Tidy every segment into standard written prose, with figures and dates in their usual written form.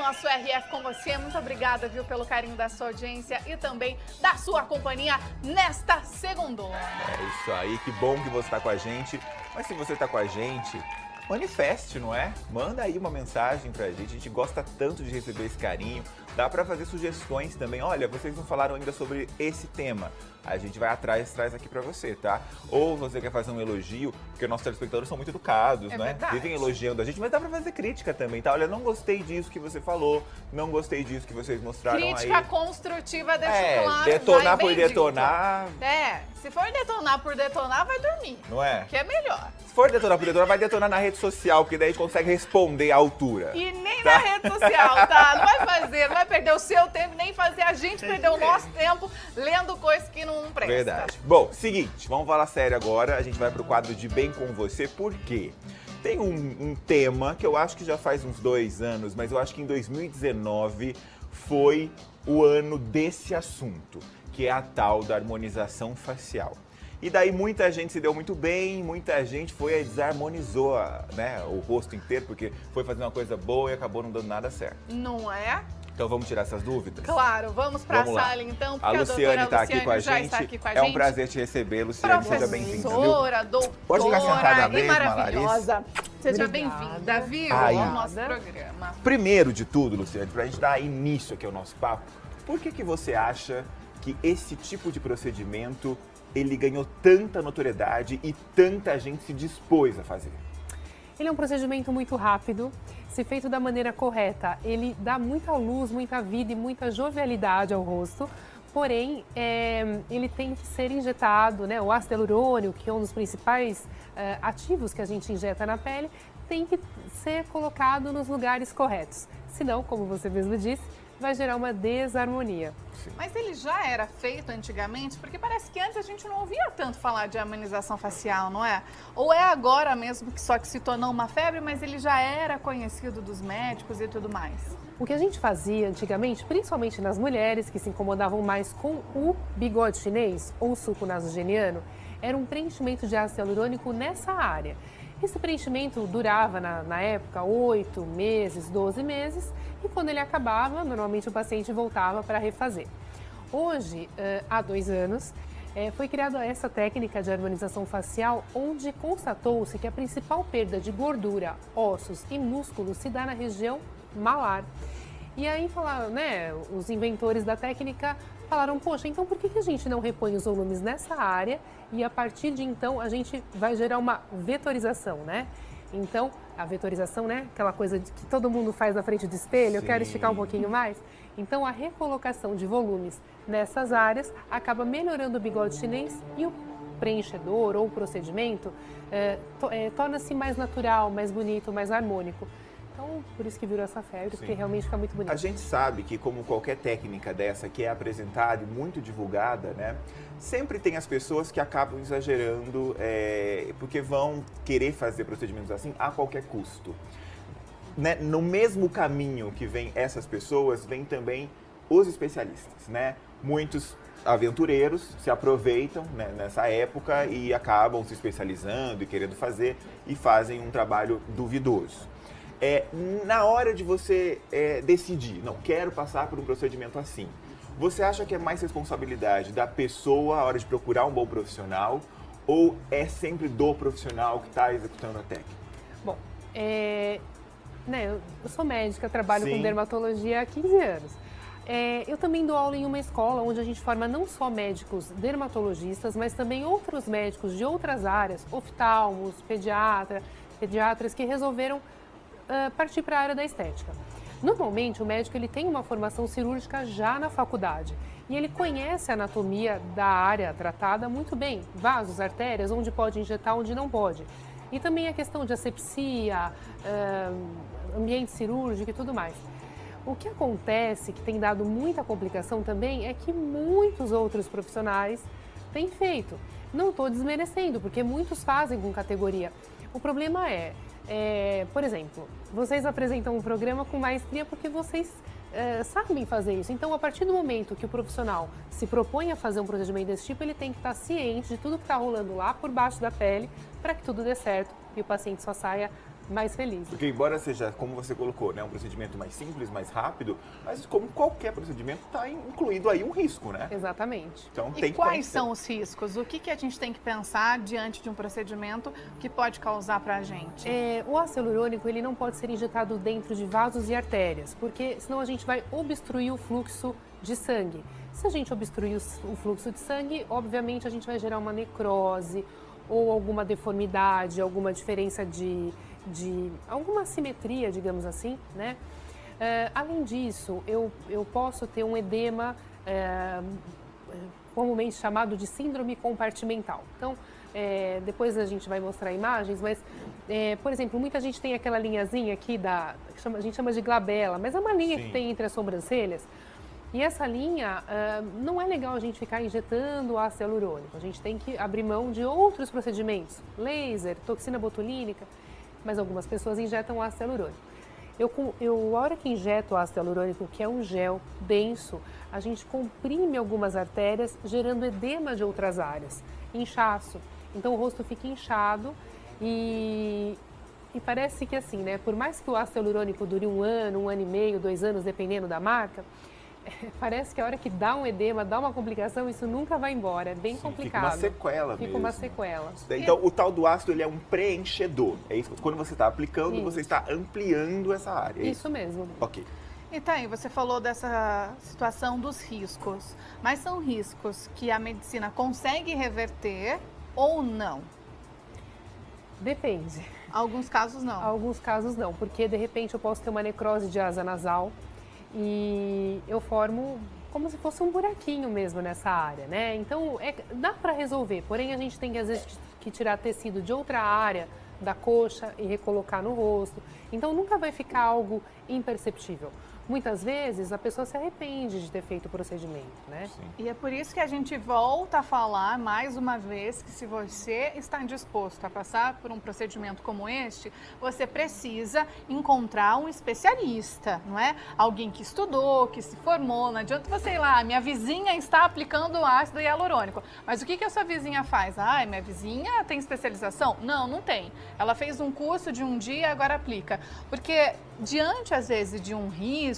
nosso RF com você. Muito obrigada, viu, pelo carinho da sua audiência e também da sua companhia nesta segundona. É isso aí, que bom que você está com a gente. Mas se você está com a gente, manifeste, não é? Manda aí uma mensagem pra gente, a gente gosta tanto de receber esse carinho. Dá pra fazer sugestões também. Olha, vocês não falaram ainda sobre esse tema. A gente vai atrás, traz aqui pra você, tá? Ou você quer fazer um elogio, porque nossos telespectadores são muito educados, né? Verdade. Vivem elogiando a gente, mas dá pra fazer crítica também, tá? Olha, não gostei disso que você falou, não gostei disso que vocês mostraram aí. Crítica construtiva, deixa claro. Detonar por bem detonar. dito. Se for detonar por detonar, vai dormir. Não é? Que é melhor. Se for detonar por detonar, vai detonar na rede social, porque daí consegue responder à altura. E nem na rede social, tá? Não vai fazer, não vai perder o seu tempo, nem fazer a gente perder o nosso tempo lendo coisas que não presta. Verdade. Bom, seguinte, vamos falar sério agora. A gente vai pro quadro de Bem com Você, por quê? Tem um tema que eu acho que já faz uns 2 anos, mas eu acho que em 2019 foi o ano desse assunto, que é a tal da harmonização facial. E daí muita gente se deu muito bem, muita gente foi e desarmonizou né, o rosto inteiro, porque foi fazer uma coisa boa e acabou não dando nada certo. Não é? Então vamos tirar essas dúvidas? Claro, vamos pra Vamos lá. sala então, A porque Luciane está aqui com a já gente. está aqui com a É gente. um prazer te receber, Luciane. Seja bem-vinda, viu? Professora, doutora, Pode ficar sentada e mesmo, maravilhosa. Seja Obrigada. bem-vinda, viu, Aí. ao nosso programa. Primeiro de tudo, Luciane, pra gente dar início aqui ao nosso papo, por que você acha que esse tipo de procedimento ele ganhou tanta notoriedade e tanta gente se dispôs a fazer? Ele é um procedimento muito rápido, se feito da maneira correta, ele dá muita luz, muita vida e muita jovialidade ao rosto, porém, ele tem que ser injetado, né? O ácido hialurônico, que é um dos principais ativos que a gente injeta na pele, tem que ser colocado nos lugares corretos. Senão, como você mesmo disse, vai gerar uma desarmonia. Mas ele já era feito antigamente? Porque parece que antes a gente não ouvia tanto falar de harmonização facial, não é? Ou é agora mesmo que só que se tornou uma febre, mas ele já era conhecido dos médicos e tudo mais? O que a gente fazia antigamente, principalmente nas mulheres que se incomodavam mais com o bigode chinês ou o suco nasogeniano, era um preenchimento de ácido hialurônico nessa área. Esse preenchimento durava, na época, 8 meses, 12 meses, e quando ele acabava, normalmente o paciente voltava para refazer. Hoje, há 2 anos, foi criada essa técnica de harmonização facial, onde constatou-se que a principal perda de gordura, ossos e músculos se dá na região malar. E aí falaram, né, os inventores da técnica falaram, poxa, então por que a gente não repõe os volumes nessa área e a partir de então a gente vai gerar uma vetorização, né? Então, a vetorização, né, aquela coisa que todo mundo faz na frente do espelho, eu quero esticar um pouquinho mais. Então, a recolocação de volumes nessas áreas acaba melhorando o bigode chinês e o preenchedor ou o procedimento torna-se mais natural, mais bonito, mais harmônico. Então, por isso que virou essa febre, porque realmente fica muito bonito. A gente sabe que, como qualquer técnica dessa que é apresentada e muito divulgada, né, sempre tem as pessoas que acabam exagerando, porque vão querer fazer procedimentos assim a qualquer custo. Né? No mesmo caminho que vem essas pessoas, vem também os especialistas, né? Muitos aventureiros se aproveitam, né, nessa época e acabam se especializando e querendo fazer e fazem um trabalho duvidoso. Na hora de você decidir, não, quero passar por um procedimento assim, você acha que é mais responsabilidade da pessoa a hora de procurar um bom profissional ou é sempre do profissional que está executando a técnica? Bom, né, eu sou médica, trabalho Sim. com dermatologia há 15 anos. Eu também dou aula em uma escola onde a gente forma não só médicos dermatologistas, mas também outros médicos de outras áreas, oftalmos, pediatras que resolveram partir para a área da estética. Normalmente, o médico ele tem uma formação cirúrgica já na faculdade e ele conhece a anatomia da área tratada muito bem, vasos, artérias, onde pode injetar, onde não pode. E também a questão de asepsia, ambiente cirúrgico e tudo mais. O que acontece, que tem dado muita complicação também, é que muitos outros profissionais têm feito. Não estou desmerecendo, porque muitos fazem com categoria. O problema por exemplo, vocês apresentam um programa com maestria porque vocês sabem fazer isso. Então, a partir do momento que o profissional se propõe a fazer um procedimento desse tipo, ele tem que estar ciente de tudo que está rolando lá por baixo da pele para que tudo dê certo e o paciente só saia mais felizes. Porque embora seja, como você colocou, né, um procedimento mais simples, mais rápido, mas como qualquer procedimento, está incluído aí um risco, né? Exatamente. Então, E tem que quais conhecer. são os riscos? O que a gente tem que pensar diante de um procedimento que pode causar para a gente? O ácido hialurônico ele não pode ser injetado dentro de vasos e artérias, porque senão a gente vai obstruir o fluxo de sangue. Se a gente obstruir o fluxo de sangue, obviamente a gente vai gerar uma necrose ou alguma deformidade, alguma diferença de alguma assimetria, digamos assim, né? Além disso, eu posso ter um edema comumente chamado de síndrome compartimental. Então, depois a gente vai mostrar imagens, mas, por exemplo, muita gente tem aquela linhazinha aqui, a gente chama de glabela, mas é uma linha Sim. que tem entre as sobrancelhas. E essa linha, não é legal a gente ficar injetando ácido hialurônico. A gente tem que abrir mão de outros procedimentos, laser, toxina botulínica, mas algumas pessoas injetam ácido hialurônico. A hora que injeto o ácido hialurônico, que é um gel denso, a gente comprime algumas artérias, gerando edema de outras áreas, inchaço. Então o rosto fica inchado e parece que assim, né? Por mais que o ácido hialurônico dure 1 ano, 1 ano e meio, 2 anos, dependendo da marca, parece que a hora que dá um edema, dá uma complicação, isso nunca vai embora, é bem complicado. Fica uma sequela Fica mesmo. uma sequela. Então, o tal do ácido, ele é um preenchedor. É isso? Quando você está aplicando, Isso. você está ampliando essa área. É Isso mesmo. Ok. E tá aí, você falou dessa situação dos riscos, mas são riscos que a medicina consegue reverter ou não? Depende. Alguns casos não. Alguns casos não, porque de repente eu posso ter uma necrose de asa nasal e eu formo como se fosse um buraquinho mesmo nessa área, né? Então, dá para resolver, porém a gente tem que às vezes que tirar tecido de outra área da coxa e recolocar no rosto. Então, nunca vai ficar algo imperceptível. Muitas vezes a pessoa se arrepende de ter feito o procedimento, né? Sim. E é por isso que a gente volta a falar mais uma vez que se você está disposto a passar por um procedimento como este, você precisa encontrar um especialista, não é? Alguém que estudou, que se formou. Não adianta você ir lá, minha vizinha está aplicando ácido hialurônico. Mas o que a sua vizinha faz? Ah, minha vizinha tem especialização? Não, não tem. Ela fez um curso de um dia e agora aplica. Porque diante, às vezes, de um risco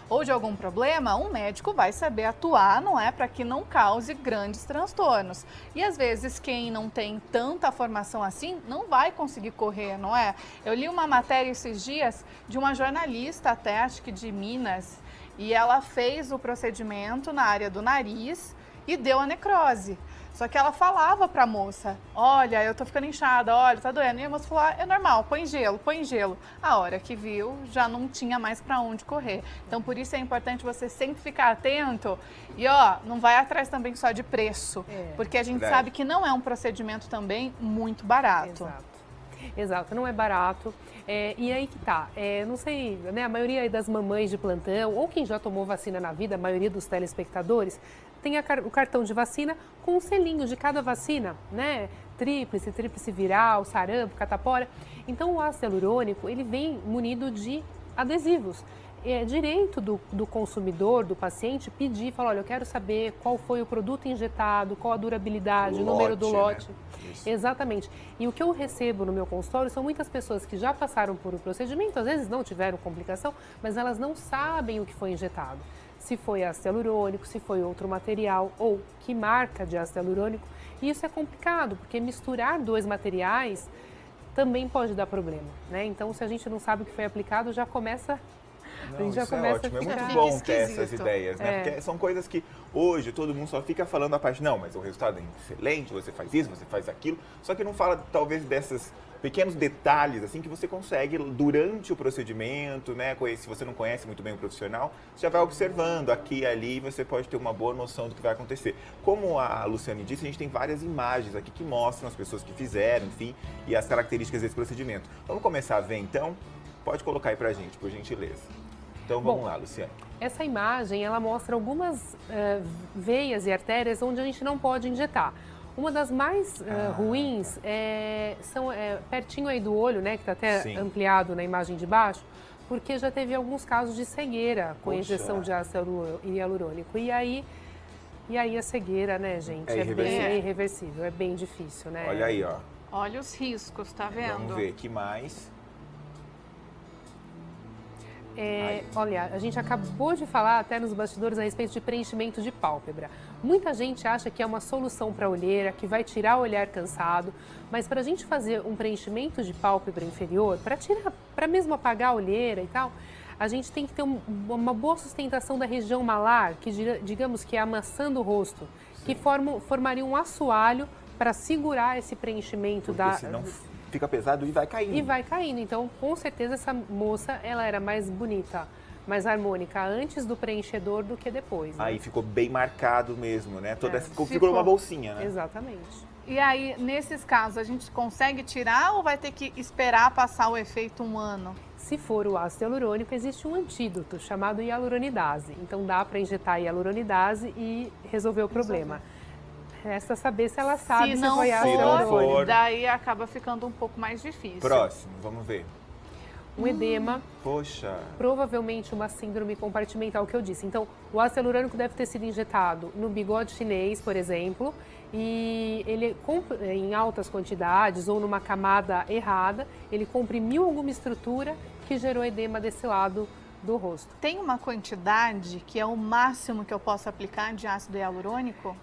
ou de algum problema, um médico vai saber atuar, não é? Para que não cause grandes transtornos. E, às vezes, quem não tem tanta formação assim, não vai conseguir correr, não é? Eu li uma matéria esses dias de uma jornalista até, acho que de Minas, e ela fez o procedimento na área do nariz e deu a necrose. Só que ela falava pra moça, olha, eu tô ficando inchada, olha, tá doendo. E a moça falou, é normal, põe gelo, põe gelo. A hora que viu, já não tinha mais pra onde correr. Então, por isso é importante você sempre ficar atento e, ó, não vai atrás também só de preço. Porque a gente Verdade. sabe que não é um procedimento também muito barato. Exato. Exato, não é barato. E aí que tá, não sei, né, a maioria das mamães de plantão, ou quem já tomou vacina na vida, a maioria dos telespectadores, tem o cartão de vacina com um selinho de cada vacina, né? Tríplice viral, sarampo, catapora. Então o ácido hialurônico, ele vem munido de adesivos. É direito do consumidor, do paciente, pedir, falar, olha, eu quero saber qual foi o produto injetado, qual a durabilidade, o número do lote. Né? Exatamente. E o que eu recebo no meu consultório são muitas pessoas que já passaram por o procedimento, às vezes não tiveram complicação, mas elas não sabem o que foi injetado. Se foi ácido hialurônico, se foi outro material ou que marca de ácido hialurônico. E isso é complicado, porque misturar 2 materiais também pode dar problema, né? Então, se a gente não sabe o que foi aplicado, já começa... Não, a gente já isso é começa ótimo, a é ficar... muito Fica bom ter essas esquisito. ideias, né? Porque são coisas que hoje todo mundo só fica falando a parte, não, mas o resultado é excelente, você faz isso, você faz aquilo, só que não fala talvez desses pequenos detalhes assim que você consegue durante o procedimento, né? Se você não conhece muito bem o profissional, você já vai observando aqui e ali e você pode ter uma boa noção do que vai acontecer. Como a Luciane disse, a gente tem várias imagens aqui que mostram as pessoas que fizeram, enfim, e as características desse procedimento. Vamos começar a ver então? Pode colocar aí pra gente, por gentileza. Então vamos lá, Luciane. Essa imagem, ela mostra algumas veias e artérias onde a gente não pode injetar. Uma das mais ruins são pertinho aí do olho, né, que está até Sim. ampliado na imagem de baixo, porque já teve alguns casos de cegueira com Poxa. injeção de ácido hialurônico. E aí a cegueira, né, gente, É irreversível. bem irreversível, é bem difícil, né? Olha aí, ó. Olha os riscos, tá vendo? Vamos ver, que mais? Olha, a gente acabou de falar até nos bastidores a respeito de preenchimento de pálpebra. Muita gente acha que é uma solução para a olheira, que vai tirar o olhar cansado, mas para a gente fazer um preenchimento de pálpebra inferior, para mesmo apagar a olheira e tal, a gente tem que ter uma boa sustentação da região malar, que digamos que é a maçã do rosto, que formaria um assoalho para segurar esse preenchimento senão fica pesado e vai caindo. E vai caindo. Então, com certeza, essa moça, ela era mais bonita, mais harmônica antes do preenchedor do que depois. Né? Aí ficou bem marcado mesmo, né? Ficou uma bolsinha, né? Exatamente. E aí, nesses casos, a gente consegue tirar ou vai ter que esperar passar o efeito 1 ano? Se for o ácido hialurônico, existe um antídoto chamado hialuronidase. Então, dá para injetar hialuronidase e resolver o problema. Resta saber se ela sabe se foi ácido hialurônico. Daí acaba ficando um pouco mais difícil. Próximo, vamos ver. Um edema. Poxa. Provavelmente uma síndrome compartimental, que eu disse. Então, o ácido hialurônico deve ter sido injetado no bigode chinês, por exemplo, e ele, em altas quantidades ou numa camada errada, ele comprimiu alguma estrutura que gerou edema desse lado do rosto. Tem uma quantidade que é o máximo que eu posso aplicar de ácido hialurônico?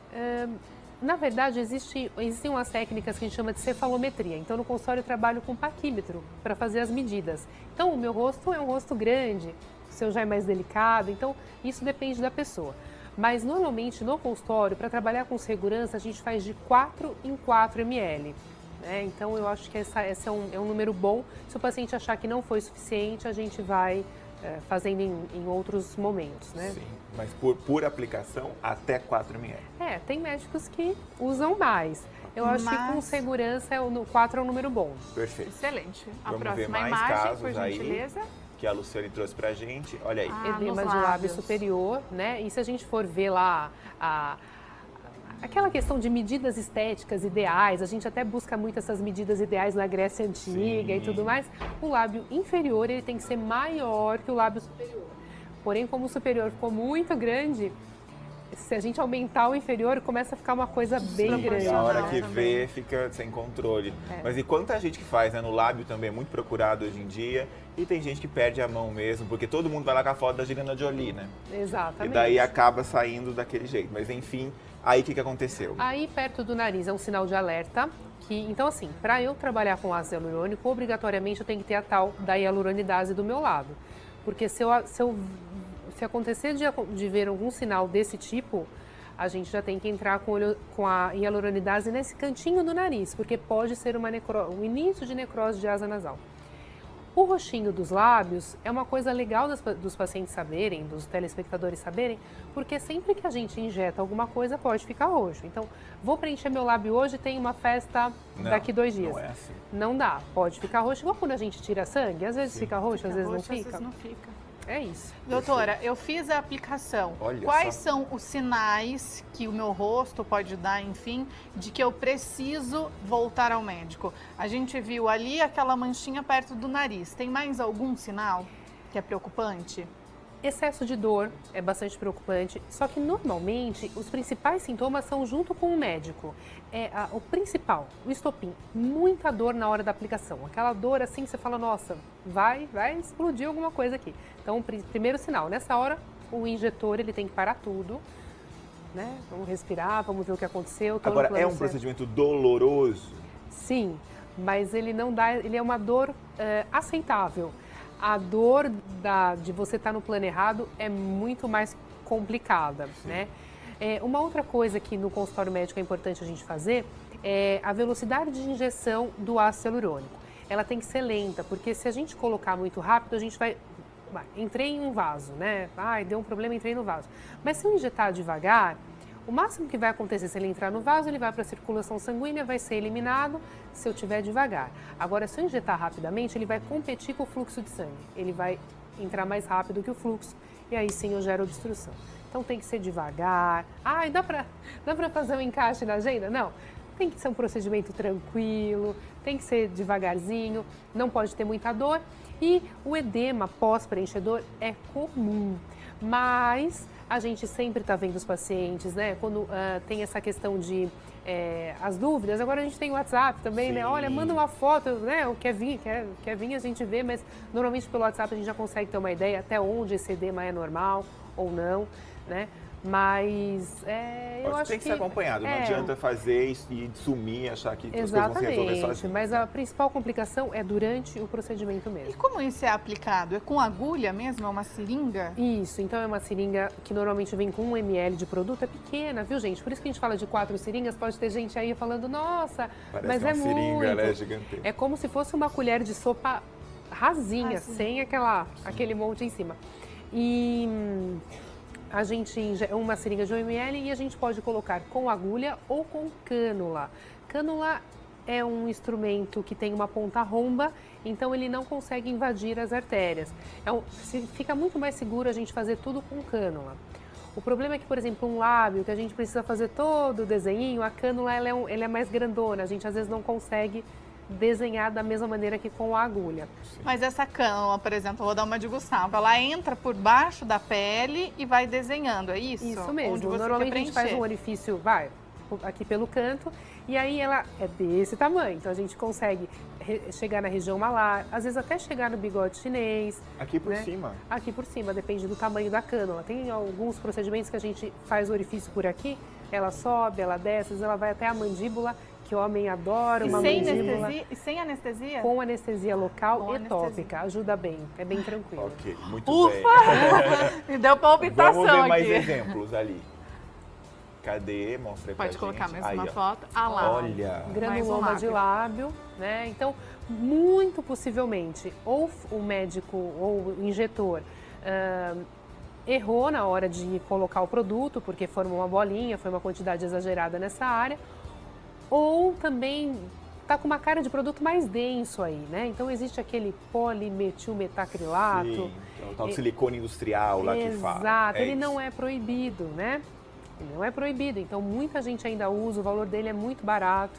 Na verdade, existem umas técnicas que a gente chama de cefalometria. Então, no consultório eu trabalho com paquímetro para fazer as medidas. Então, o meu rosto é um rosto grande, o seu já é mais delicado, então isso depende da pessoa. Mas, normalmente, no consultório, para trabalhar com segurança, a gente faz de 4 em 4 ml. Né? Então, eu acho que esse é um número bom. Se o paciente achar que não foi suficiente, a gente vai fazendo em outros momentos, né? Sim, mas por aplicação até 4 ml. Tem médicos que usam mais. Eu acho que com segurança 4 é um número bom. Perfeito. Excelente. A Vamos próxima ver mais imagem, casos por gentileza. Aí, que a Luciane trouxe pra gente. Olha aí. Edema de lábio superior, né? E se a gente for ver lá aquela questão de medidas estéticas ideais, a gente até busca muito essas medidas ideais na Grécia Antiga e tudo mais. O lábio inferior, ele tem que ser maior que o lábio superior. Porém, como o superior ficou muito grande, se a gente aumentar o inferior, começa a ficar uma coisa bem grande. A hora que vê, fica sem controle. Mas e quanta gente que faz, né? No lábio também é muito procurado hoje em dia. E tem gente que perde a mão mesmo, porque todo mundo vai lá com a foto da Angelina Jolie, né? Exatamente. E daí acaba saindo daquele jeito. Mas enfim, aí o que aconteceu? Aí perto do nariz é um sinal de alerta. Então assim, para eu trabalhar com ácido hialurônico, obrigatoriamente eu tenho que ter a tal da hialuronidase do meu lado. Porque se acontecer de ver algum sinal desse tipo, a gente já tem que entrar com a hialuronidase nesse cantinho do nariz, porque pode ser um início de necrose de asa nasal. O roxinho dos lábios é uma coisa legal dos pacientes saberem, dos telespectadores saberem, porque sempre que a gente injeta alguma coisa pode ficar roxo. Então, vou preencher meu lábio hoje, tem uma festa daqui 2 dias. Não é assim. Não dá, pode ficar roxo. Igual quando a gente tira sangue, às vezes fica roxo, às vezes não fica. Às vezes não fica. É isso. Doutora, eu fiz a aplicação. Olha Quais só. são os sinais que o meu rosto pode dar, enfim, de que eu preciso voltar ao médico? A gente viu ali aquela manchinha perto do nariz. Tem mais algum sinal que é preocupante? Excesso de dor é bastante preocupante, só que normalmente os principais sintomas são junto com o médico. O principal, o estopim, muita dor na hora da aplicação. Aquela dor assim que você fala, nossa, vai explodir alguma coisa aqui. Então, primeiro sinal, nessa hora o injetor ele tem que parar tudo, né? Vamos respirar, vamos ver o que aconteceu. Agora, é um procedimento doloroso? Sim, mas ele não dá, ele é uma dor aceitável. A dor de você estar no plano errado é muito mais complicada, né? Uma outra coisa que no consultório médico é importante a gente fazer é a velocidade de injeção do ácido hialurônico. Ela tem que ser lenta, porque se a gente colocar muito rápido, a gente vai... Entrei em um vaso, né? Deu um problema, entrei no vaso. Mas se eu injetar devagar, o máximo que vai acontecer se ele entrar no vaso, ele vai para a circulação sanguínea, vai ser eliminado se eu tiver devagar. Agora, se eu injetar rapidamente, ele vai competir com o fluxo de sangue. Ele vai entrar mais rápido que o fluxo e aí sim eu gero obstrução. Então tem que ser devagar. Dá para fazer um encaixe na agenda? Não. tem que ser um procedimento tranquilo, tem que ser devagarzinho, não pode ter muita dor. E o edema pós-preenchedor é comum, mas a gente sempre está vendo os pacientes, né? Quando tem essa questão de as dúvidas, agora a gente tem o WhatsApp também, Sim. né? Olha, manda uma foto, né? O quer vir a gente vê, mas normalmente pelo WhatsApp a gente já consegue ter uma ideia até onde esse edema é normal ou não, né? Mas eu acho tem que ser acompanhado, não adianta fazer e sumir, achar que as coisas vão se resolver sozinhas. Mas a principal complicação é durante o procedimento E mesmo. como isso é aplicado? É com agulha mesmo? É uma seringa? Isso, então é uma seringa que normalmente vem com 1 ml de produto, é pequena, viu gente? Por isso que a gente fala de 4 seringas, pode ter gente aí falando, nossa, Parece mas uma é seringa, muito. né, gigantesca. É como se fosse uma colher de sopa rasinha, sem aquele monte em cima. E a gente uma seringa de 1 ml e a gente pode colocar com agulha ou com cânula. Cânula é um instrumento que tem uma ponta romba, então ele não consegue invadir as artérias. Fica muito mais seguro a gente fazer tudo com cânula. O problema é que, por exemplo, um lábio, que a gente precisa fazer todo o desenhinho, a cânula ela é mais grandona, a gente às vezes não consegue desenhar da mesma maneira que com a agulha. Mas essa cânula, por exemplo, eu vou dar uma de Gustavo, ela entra por baixo da pele e vai desenhando, é isso? Isso mesmo. Onde você Normalmente quer a gente faz um orifício, aqui pelo canto, e aí ela é desse tamanho. Então a gente consegue chegar na região malar, às vezes até chegar no bigode chinês. Aqui por cima? Aqui por cima, depende do tamanho da cânula. Tem alguns procedimentos que a gente faz o orifício por aqui, ela sobe, ela desce, às vezes ela vai até a mandíbula, que o homem adora, uma mandíbula. E sem anestesia? Com anestesia local Com e tópica, ajuda bem, é bem tranquilo. Ok, muito bem. Me deu palpitação Vamos ver mais aqui. exemplos ali. Cadê? Mostra aí pra Pode colocar gente. mais Aí, uma ó. foto. Ah lá. Olha. Granuloma Mais um de lábio, né? Então, muito possivelmente, ou o médico ou o injetor errou na hora de colocar o produto, porque formou uma bolinha, foi uma quantidade exagerada nessa área, ou também tá com uma cara de produto mais denso aí, né? Então, existe aquele polimetilmetacrilato. Sim, que é o tal de silicone industrial lá que fala. Exato, ele isso. não é proibido, né? Ele não é proibido, então muita gente ainda usa, o valor dele é muito barato,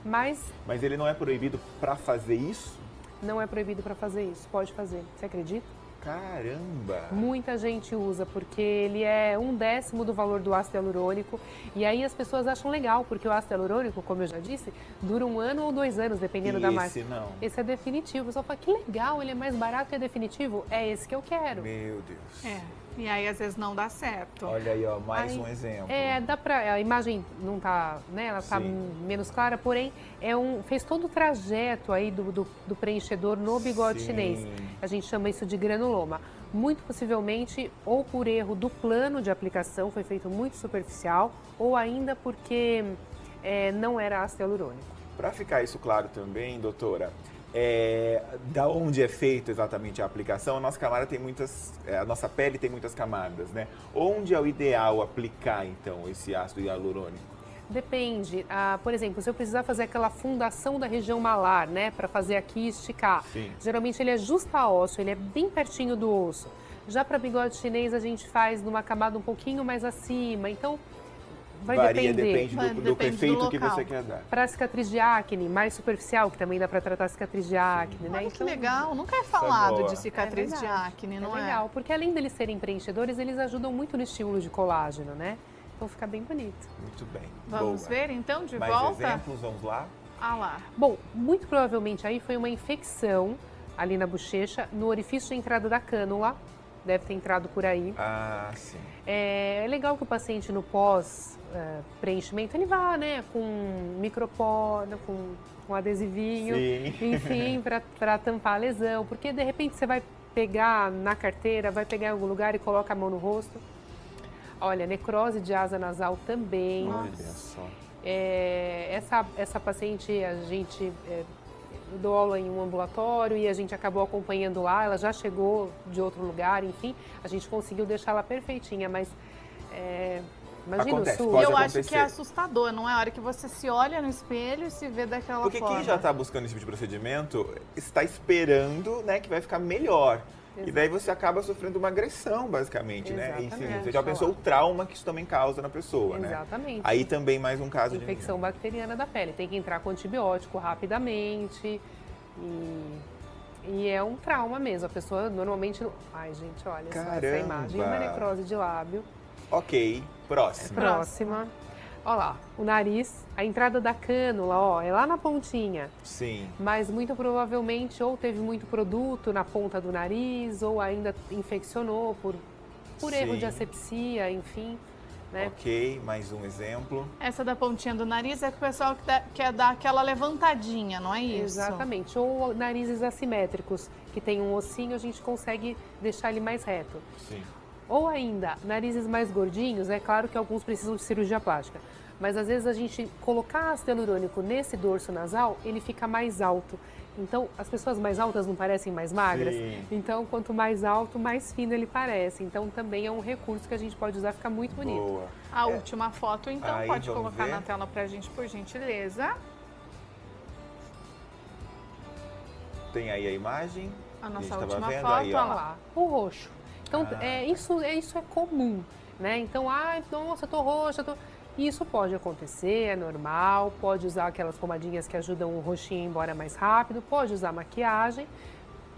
mas Mas ele não é proibido para fazer isso? não é proibido para fazer isso, pode fazer, você acredita? Caramba! Muita gente usa, porque ele é 1/10 do valor do ácido hialurônico, e aí as pessoas acham legal, porque o ácido hialurônico, como eu já disse, dura 1 ano ou 2 anos, dependendo da marca. Esse não. Esse é definitivo, o pessoal fala, que legal, ele é mais barato e é definitivo, é esse que eu quero. Meu Deus. É. E aí, às vezes, não dá certo. Olha aí, ó, mais Aí, um exemplo. dá pra. A imagem não tá, né? Ela tá Sim. menos clara, porém, fez todo o trajeto aí do preenchedor no bigode Sim. chinês. A gente chama isso de granuloma. Muito possivelmente, ou por erro do plano de aplicação, foi feito muito superficial, ou ainda porque não era ácido hialurônico. Para ficar isso claro também, doutora, da onde é feito exatamente a aplicação, a nossa camada tem a nossa pele tem muitas camadas, né? Onde é o ideal aplicar, então, esse ácido hialurônico? Depende. Por exemplo, se eu precisar fazer aquela fundação da região malar, né, para fazer aqui e esticar, Sim. geralmente ele é justa-osso, ele é bem pertinho do osso. Já para bigode chinês a gente faz numa camada um pouquinho mais acima, então Varia, depender. depende do Depende do efeito que local. você quer dar. Para cicatriz de acne, mais superficial, que também dá para tratar cicatriz de acne, né? Olha que legal, nunca é falado boa. de cicatriz de verdade. acne, não é é? legal, porque além deles serem preenchedores, eles ajudam muito no estímulo de colágeno, né? Então fica bem bonito. Muito bem. Vamos Boa. ver, então, de Mais volta? exemplos, vamos lá? Ah lá. Bom, muito provavelmente aí foi uma infecção ali na bochecha, no orifício de entrada da cânula, deve ter entrado por aí. Ah, sim. É legal que o paciente no pós-preenchimento, ele vá, né, com micropó, né, com adesivinho, Sim. enfim, para tampar a lesão, porque de repente você vai pegar na carteira, vai pegar em algum lugar e coloca a mão no rosto. Olha, necrose de asa nasal também. Olha só. Essa paciente, a gente dou aula em um ambulatório e a gente acabou acompanhando lá, ela já chegou de outro lugar, enfim, a gente conseguiu deixá-la perfeitinha, mas imagina Acontece, o SUS. pode Eu acho acontecer. que é assustador, não é? A hora que você se olha no espelho e se vê daquela Porque forma. quem já está buscando esse tipo de procedimento está esperando, né, que vai ficar melhor. E daí você acaba sofrendo uma agressão, basicamente, né? Exatamente. Enfim, você já pensou o trauma que isso também causa na pessoa, né? Exatamente. Aí também mais um caso Infecção bacteriana da pele. Tem que entrar com antibiótico rapidamente. E é um trauma mesmo. A pessoa normalmente... Ai, gente, olha só essa imagem. Uma necrose de lábio. Ok, próxima. Próxima. Olha lá, o nariz, a entrada da cânula, ó, é lá na pontinha. Sim. Mas muito provavelmente ou teve muito produto na ponta do nariz, ou ainda infeccionou por erro de asepsia, enfim. Né? Ok, mais um exemplo. Essa da pontinha do nariz é que o pessoal quer dar aquela levantadinha, não é isso? Exatamente. Ou narizes assimétricos, que tem um ossinho, a gente consegue deixar ele mais reto. Sim. Ou ainda, narizes mais gordinhos, é claro que alguns precisam de cirurgia plástica, mas às vezes a gente colocar ácido hialurônico nesse dorso nasal, ele fica mais alto. Então, as pessoas mais altas não parecem mais magras? Sim. Então, quanto mais alto, mais fino ele parece. Então, também é um recurso que a gente pode usar, fica muito bonito. Boa. A última foto, então, Aí, pode vamos colocar ver. na tela pra gente, por gentileza. Tem aí a imagem. A nossa gente tava última vendo foto, aí, ó. ó Olha lá, o roxo. Então, Ah, isso é comum, né? Então, ai, nossa, eu tô roxa, Isso pode acontecer, é normal, pode usar aquelas pomadinhas que ajudam o roxinho a ir embora mais rápido, pode usar maquiagem,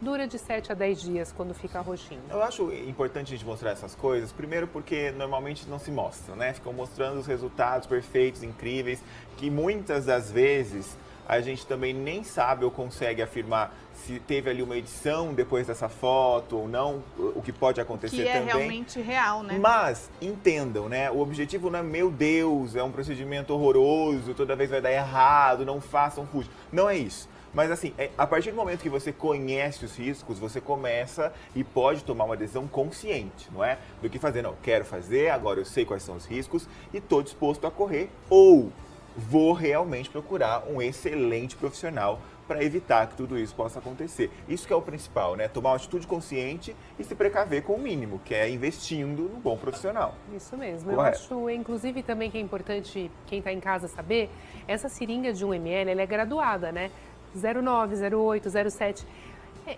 dura de 7 a 10 dias quando fica roxinho. Eu acho importante a gente mostrar essas coisas, primeiro porque normalmente não se mostram, né? Ficam mostrando os resultados perfeitos, incríveis, que muitas das vezes a gente também nem sabe ou consegue afirmar se teve ali uma edição depois dessa foto ou não, o que pode acontecer que é também. realmente real, né? Mas entendam, né? O objetivo não é, meu Deus, é um procedimento horroroso, toda vez vai dar errado, não façam, fujam. Não é isso. Mas assim, a partir do momento que você conhece os riscos, você começa e pode tomar uma decisão consciente, não é? Do que fazer, não, quero fazer, agora eu sei quais são os riscos e estou disposto a correr, ou vou realmente procurar um excelente profissional para evitar que tudo isso possa acontecer. Isso que é o principal, né? Tomar uma atitude consciente e se precaver com o mínimo, que é investindo no bom profissional. Isso mesmo. Correto. Eu acho, inclusive, também que é importante quem está em casa saber, essa seringa de 1 ml, ela é graduada, né? 0,9, 0,8, 0,7.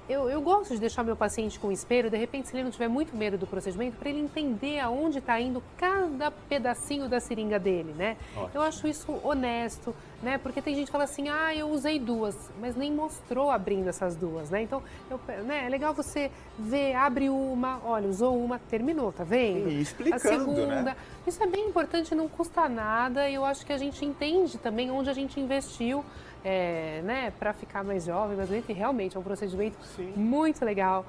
Eu gosto de deixar meu paciente com um espelho, de repente, se ele não tiver muito medo do procedimento, para ele entender aonde está indo cada pedacinho da seringa dele, né? Ótimo. Eu acho isso honesto, né? Porque tem gente que fala assim, ah, eu usei 2, mas nem mostrou abrindo essas 2, né? Então, é legal você ver, abre uma, olha, usou uma, terminou, tá vendo? E explicando, a segunda. né? Isso é bem importante, não custa nada, e eu acho que a gente entende também onde a gente investiu, né, para ficar mais jovem, mas realmente é um procedimento Sim. muito legal.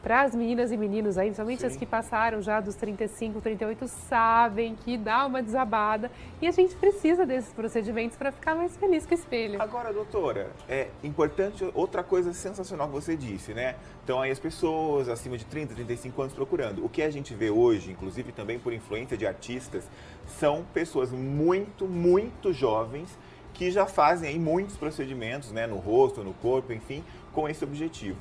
Para as meninas e meninos aí, principalmente Sim. as que passaram já dos 35, 38, sabem que dá uma desabada e a gente precisa desses procedimentos para ficar mais feliz com o espelho. Agora, doutora, é importante outra coisa sensacional que você disse, né? Então, aí as pessoas acima de 30, 35 anos procurando. O que a gente vê hoje, inclusive também por influência de artistas, são pessoas muito, muito jovens que já fazem aí muitos procedimentos, né? No rosto, no corpo, enfim, com esse objetivo.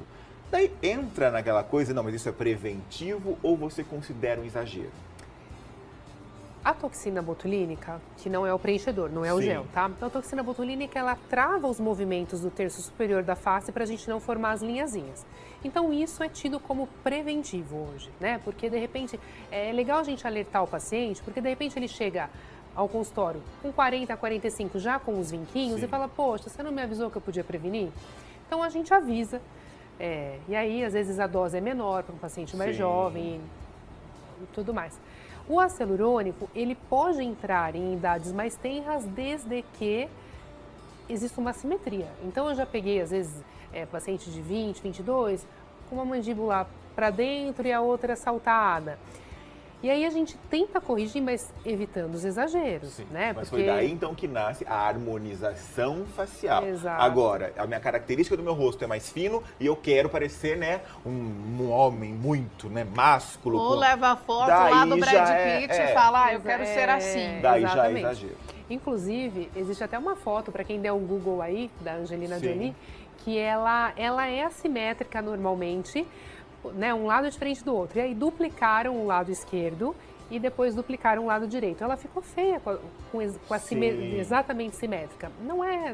Daí entra naquela coisa, não, mas isso é preventivo ou você considera um exagero? A toxina botulínica, que não é o preenchedor, não é o Sim. gel, tá? Então, a toxina botulínica, ela trava os movimentos do terço superior da face para a gente não formar as linhazinhas. Então, isso é tido como preventivo hoje, né? Porque, de repente, é legal a gente alertar o paciente, porque, de repente, ele chega ao consultório com 40, 45, já com os vinquinhos, Sim. e fala, poxa, você não me avisou que eu podia prevenir? Então, a gente avisa. E aí, às vezes, a dose é menor para um paciente mais Sim. jovem e tudo mais. O ácido hialurônico, ele pode entrar em idades mais tenras desde que exista uma simetria. Então, eu já peguei, às vezes, paciente de 20, 22, com uma mandíbula para dentro e a outra saltada. E aí a gente tenta corrigir, mas evitando os exageros, Sim, né? mas foi daí então que nasce a harmonização facial. Exato. Agora, a minha característica do meu rosto é mais fino e eu quero parecer, né, um homem muito, né, másculo. Ou leva a foto Daí lá do Brad já Pitt e fala, eu quero ser É. assim. Daí já é Exatamente. exagero. Inclusive, existe até uma foto, para quem der um Google aí, da Angelina Sim. Jolie, que ela é assimétrica normalmente, né, um lado diferente do outro. E aí duplicaram o lado esquerdo e depois duplicaram o lado direito. Ela ficou feia com a Sim. exatamente simétrica. Não é,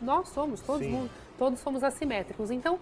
nós somos, Sim. todos somos assimétricos. Então,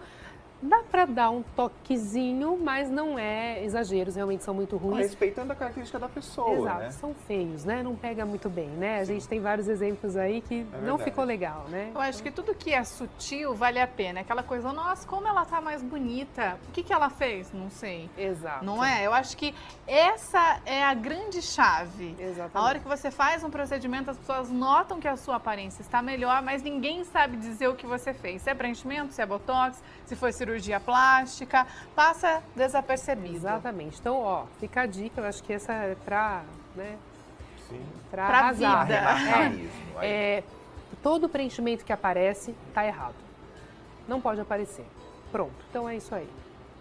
Dá para dar um toquezinho, mas não é exageros, realmente são muito ruins. Respeitando a característica da pessoa, Exato, né? são feios, né? Não pega muito bem, né? A gente tem vários exemplos aí que não verdade. ficou legal, né? Eu acho que tudo que é sutil vale a pena. Aquela coisa, nossa, como ela tá mais bonita. O que ela fez? Não sei. Exato. Não é? Eu acho que essa é a grande chave. Exatamente. A hora que você faz um procedimento, as pessoas notam que a sua aparência está melhor, mas ninguém sabe dizer o que você fez. Se é preenchimento, se é botox, se foi cirurgia plástica, passa desapercebido. Exatamente. Então, ó, fica a dica, eu acho que essa é pra, né, Sim. pra Pra arrasar. vida. Arrematar É. mesmo. Aí. Todo preenchimento que aparece tá errado. Não pode aparecer. Pronto. Então é isso aí.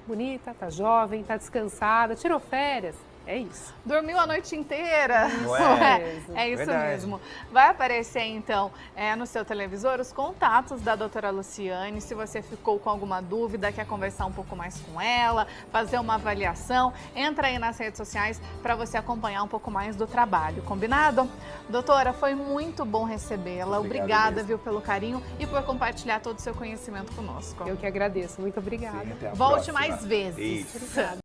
Bonita, tá jovem, tá descansada, tirou férias. É isso. Dormiu a noite inteira. Não é? É isso Verdade. mesmo. Vai aparecer, então, no seu televisor os contatos da doutora Luciane. Se você ficou com alguma dúvida, quer conversar um pouco mais com ela, fazer uma avaliação, entra aí nas redes sociais para você acompanhar um pouco mais do trabalho. Combinado? Doutora, foi muito bom recebê-la. Obrigado Obrigada, mesmo. viu, pelo carinho e por compartilhar todo o seu conhecimento conosco. Eu que agradeço. Muito obrigada. Sim, até a Volte próxima. mais vezes. Isso. Obrigada.